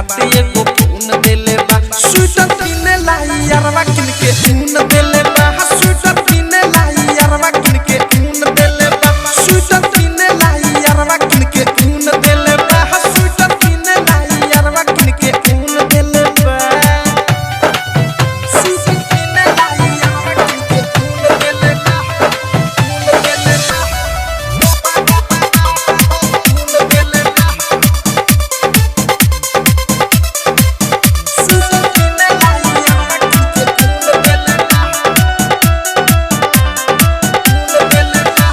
बाते एगो खून देले बा स्वेटर किने लाई यारवा किन के खून देले बा स्वेटर किने लाई यारवा किन के खून देले बा स्वेटर किने लाई यारवा किन के खून देले बा स्वेटर किने लाई यारवा किन के खून देले बा स्वेटर किने लाई यारवा किन के खून देले बा खून देले बा खून देले बा स्वेटर किने लाई यारवा किन के खून देले बा खून देले बा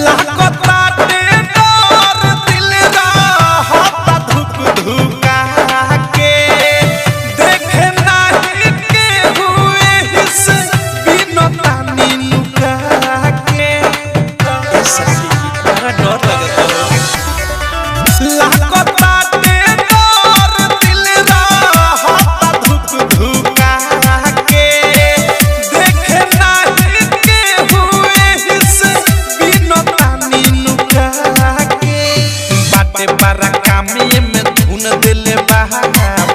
लागता डर दिल रहता धुक धुका के देखे नाही के हुए हिस बिना तानी लुका के ऐसा बड़ा डर लगता लागता डर दिल रहता धुक धुका के देखे नाही के हुए हिस बिना तानी लुका के बाटे बारा कामे में धुन देले बा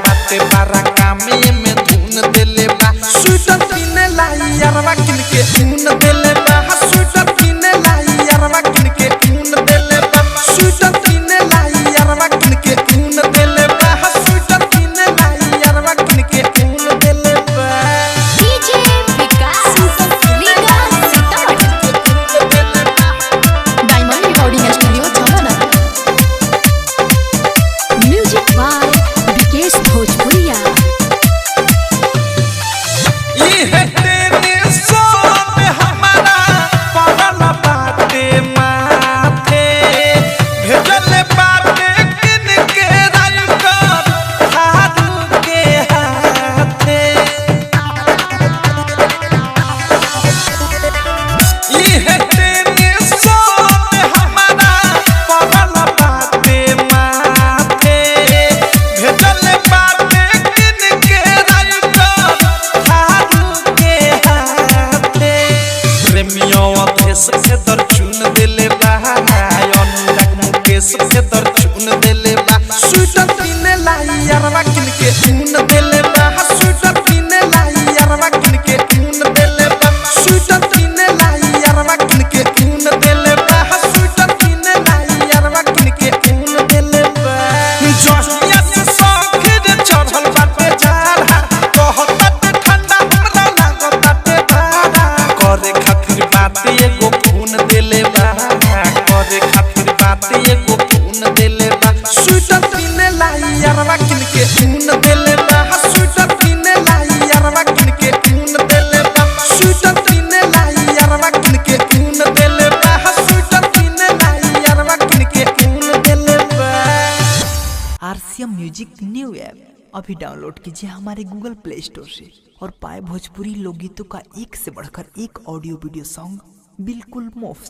बाटे बारा कामे में धुन देले बा स्वेटर किने लाई यारवा किन के खून देले बा स्वेटर किने लाई यारवा किन के खून देले बा स्वेटर किने लाई यारवा किन के खून देले बा स्वेटर किने लाई यारवा किन के खून देले बा डीजे विकास लीगा सीतामढ़ी खून देले बा डायमंड रिकॉर्डिंग स्टूडियो छावना म्यूजिक बाय विकेश भोजपुरिया इहे तेरे सोन हमारा पड़ल बाटे माथे भेजल बाटे किन के राइकर हारू के हाथे इहे तेरे सोन हमारा पड़ल बाटे माथे भेजल बाटे किन के राइकर हारू के हाथे प्रेमियों अधेश के दर चुन देले बा अनुराग मुकेश के दर चुन देले बा स्वेटर किने लाई यारवा किन के खून देले बा स्वेटर किने लाई यारवा किन के खून देले बा स्वेटर किने लाई यारवा किन के खून देले बा स्वेटर किने लाई यारवा किन के खून देले बा जहिया से सखी चढ़ल बाटे जाला कहत ठंडा हमरा लागत भाड़ा करे खातिर बात एगो खून देले बा करे खातिर बात एगो खून देले बा स्वेटर किने लाई यारवा किन के खून देले बा स्वेटर किने लाई यारवा किन के खून देले बा स्वेटर किने लाई यारवा किन के खून देले बा स्वेटर किने लाई यारवा किन के खून देले बा आरसीएम म्यूजिक न्यू ऐप अभी डाउनलोड कीजिए हमारे गूगल प्ले स्टोर से और पाए भोजपुरी लोकगीतों का एक से बढ़कर एक ऑडियो वीडियो सॉन्ग बिल्कुल मुफ्त।